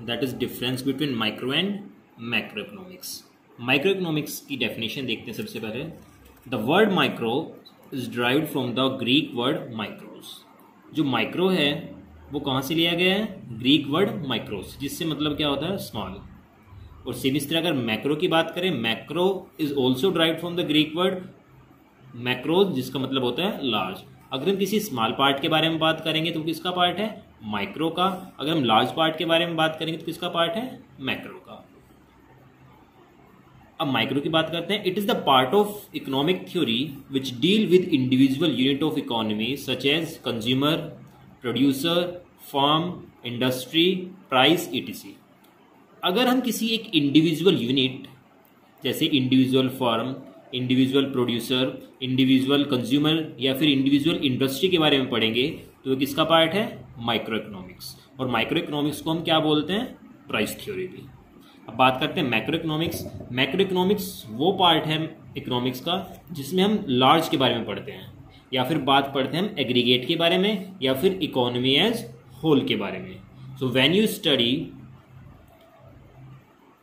That is difference between micro and macro economics. Micro economics की definition देखते हैं सबसे पहले। The word micro is derived from the Greek word micros. जो micro है वो कहाँ से लिया गया है? ग्रीक वर्ड माइक्रोस, जिससे मतलब क्या होता है? स्मॉल। और सेम इस तरह अगर मैक्रो की बात करें, macro is also derived from the Greek word macros, जिसका मतलब होता है लार्ज। अगर हम किसी स्मॉल पार्ट के बारे में बात करेंगे तो किसका पार्ट है? माइक्रो का। अगर हम लार्ज पार्ट के बारे में बात करेंगे तो किसका पार्ट है? मैक्रो का। अब माइक्रो की बात करते हैं। It is the part of economic theory which deal with individual unit of economy such as consumer, producer, firm, industry, price, ETC. अगर हम किसी एक इंडिविजुअल यूनिट जैसे individual firm, individual producer, individual consumer या फिर इंडिविजुअल इंडस्ट्री के बारे में पढ़ेंगे तो वो किसका पार्ट है? Micro economics. और माइक्रो इकोनॉमिक्स को हम क्या बोलते हैं? प्राइस थ्योरी भी। अब बात करते हैं मैक्रो इकोनॉमिक्स। मैक्रो इकोनॉमिक्स वो पार्ट है इकोनॉमिक्स का जिसमें हम लार्ज के बारे में पढ़ते हैं, या फिर बात पढ़ते हैं हम एग्रीगेट के बारे में, या फिर इकोनॉमी एज होल के बारे में। So when you study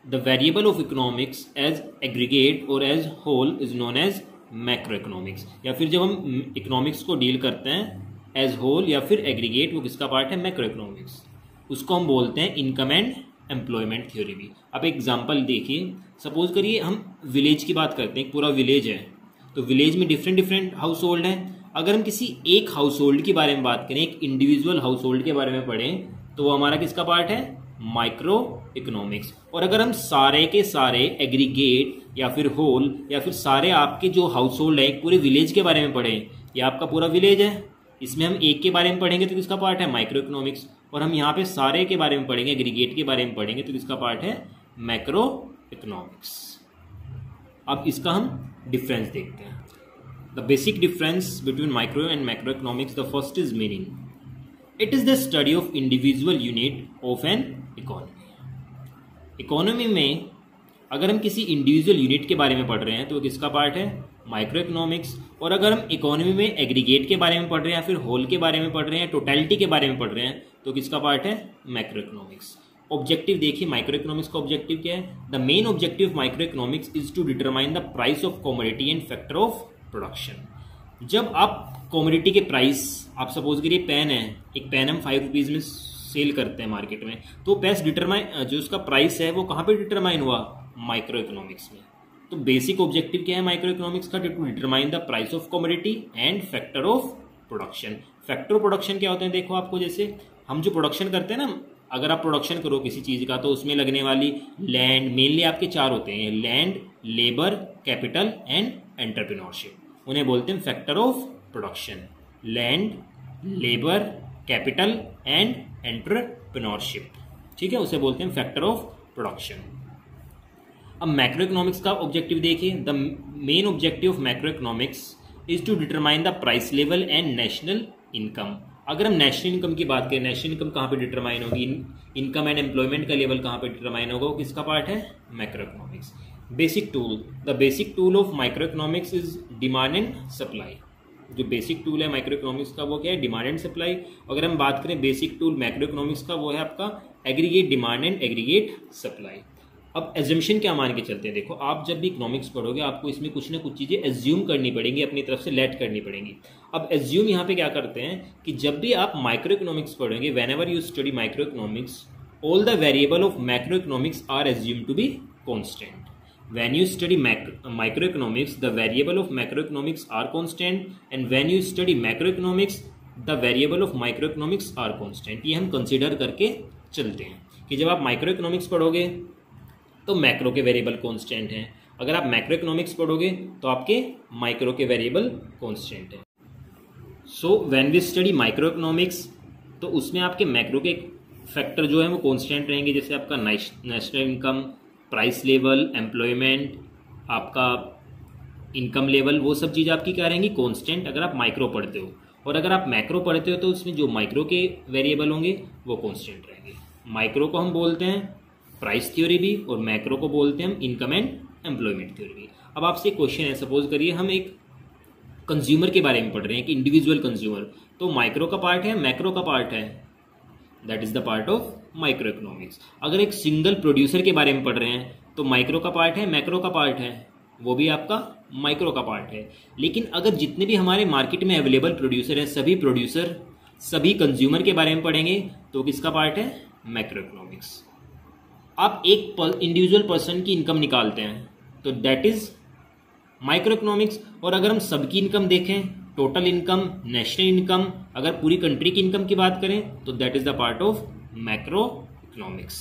the variable of economics as aggregate or as whole is known as macroeconomics। या फिर जब हम इकोनॉमिक्स को डील करते हैं एज होल या फिर एग्रीगेट, वो किसका पार्ट है? Macro economics. उसको हम बोलते हैं इनकम एंड एम्प्लॉयमेंट थ्योरी भी। अब एग्जांपल देखिए, सपोज करिए हम विलेज की बात करते हैं। एक पूरा विलेज है तो विलेज में डिफरेंट डिफरेंट हाउस होल्ड हैं। अगर हम किसी एक हाउस होल्ड के बारे में बात करें, एक इंडिविजुअल हाउस होल्ड के बारे में पढ़ें, तो वो हमारा किसका पार्ट है? Micro economics. और अगर हम सारे के सारे एग्रीगेट या फिर होल या फिर सारे आपके जो हाउस होल्ड है पूरे विलेज के बारे में पढ़ें, या आपका पूरा विलेज है, इसमें हम एक के बारे में पढ़ेंगे तो किसका पार्ट है? Micro economics. और हम यहाँ पे सारे के बारे में पढ़ेंगे, एग्रीगेट के बारे में पढ़ेंगे तो किसका पार्ट है? Macro economics. अब इसका हम डिफरेंस देखते हैं। The basic difference between micro and macro economics, the first is meaning. It is the study of individual unit of an economy. Economy में अगर हम किसी इंडिविजुअल यूनिट के बारे में पढ़ रहे हैं तो किसका पार्ट है? Micro economics. और अगर हम इकोनॉमी में एग्रीगेट के बारे में पढ़ रहे हैं या फिर होल के बारे में पढ़ रहे हैं, टोटलिटी के बारे में पढ़ रहे हैं, तो किसका पार्ट है? Macro economics. ऑब्जेक्टिव देखिए, माइक्रो इकोनॉमिक्स का ऑब्जेक्टिव क्या है? The main objective of micro economics is to determine the price of commodity and factor of production. जब आप कमोडिटी के प्राइस, आप सपोज करिए पेन है, एक पेन हम 5 रुपीज में सेल करते हैं मार्केट में, तो पैस डिटरमाइन, जो उसका प्राइस है वो कहाँ पे डिटरमाइन हुआ? माइक्रो इकोनॉमिक्स में। तो बेसिक ऑब्जेक्टिव क्या है माइक्रो इकोनॉमिक्स का? To determine the price of commodity and factor of production. Factor of production क्या होते हैं? देखो आपको, जैसे हम जो प्रोडक्शन करते हैं ना, अगर आप प्रोडक्शन करो किसी चीज का तो उसमें लगने वाली लैंड, मेनली आपके 4 होते हैं, land, labour, capital and entrepreneurship. उन्हें बोलते हैं factor of production. Land, labour, capital and entrepreneurship, ठीक है, उसे बोलते हैं फैक्टर ऑफ प्रोडक्शन। अब मैक्रो इकोनॉमिक्स का ऑब्जेक्टिव देखिए। The main objective of macro economics is to determine the price level and national income. अगर हम नेशनल इनकम की बात करें, नेशनल इनकम कहाँ पे डिटरमाइन होगी? इनकम एंड एम्प्लॉयमेंट का लेवल कहाँ पे डिटरमाइन होगा? वो किसका पार्ट है? Macro economics. Basic tool, the basic tool of micro economics is demand and supply. जो बेसिक टूल है माइक्रो इकोनॉमिक्स का वो क्या है? Demand and supply. अगर हम बात करें बेसिक टूल मैक्रो इकोनॉमिक्स का, वो है आपका aggregate demand and aggregate supply. अब एज्यूम्शन क्या मान के चलते हैं? देखो, आप जब भी इकोनॉमिक्स पढ़ोगे आपको इसमें कुछ ना कुछ चीज़ें एज्यूम करनी पड़ेंगी, अपनी तरफ से लेट करनी पड़ेंगी। अब एज्यूम यहाँ पे क्या करते हैं कि जब भी आप माइक्रो इकोनॉमिक्स पढ़ोगे, whenever you study micro economics, all the variable of macro economics are assume to be constant. When you study microeconomics, the variable of macroeconomics are constant, and when you study macroeconomics, the variable of microeconomics are constant। ये हम consider करके चलते हैं कि जब आप microeconomics पढ़ोगे तो मैक्रो के वेरिएबल कांस्टेंट हैं, अगर आप मैक्रोइकोनॉमिक्स पढ़ोगे तो आपके माइक्रो के वेरिएबल कांस्टेंट हैं। So when we study microeconomics तो उसमें आपके मैक्रो के फैक्टर जो है वो कांस्टेंट रहेंगे, जैसे आपका national income, price level, employment, आपका इनकम लेवल, वो सब चीज़ आपकी क्या रहेंगी? कांस्टेंट, अगर आप माइक्रो पढ़ते हो। और अगर आप मैक्रो पढ़ते हो तो उसमें जो माइक्रो के वेरिएबल होंगे वो कांस्टेंट रहेंगे। माइक्रो को हम बोलते हैं प्राइस थ्योरी भी, और मैक्रो को बोलते हैं हम इनकम एंड एम्प्लॉयमेंट थ्योरी भी। अब आपसे एक क्वेश्चन है, सपोज करिए हम एक कंज्यूमर के बारे में पढ़ रहे हैं कि इंडिविजुअल कंज्यूमर, तो माइक्रो का पार्ट है, मैक्रो का पार्ट है? That is the part of micro economics. अगर एक सिंगल प्रोड्यूसर के बारे में पढ़ रहे हैं तो माइक्रो का पार्ट है, मैक्रो का पार्ट है, वो भी आपका माइक्रो का पार्ट है। लेकिन अगर जितने भी हमारे मार्केट में अवेलेबल प्रोड्यूसर हैं, सभी प्रोड्यूसर सभी कंज्यूमर के बारे में पढ़ेंगे तो किसका पार्ट है? Macro economics. आप एक इंडिविजुअल पर्सन की इनकम निकालते हैं तो दैट इज माइक्रो इकोनॉमिक्स। और अगर हम सबकी इनकम देखें, टोटल इनकम, नेशनल इनकम, अगर पूरी कंट्री की इनकम की बात करें तो that is the part of macro economics.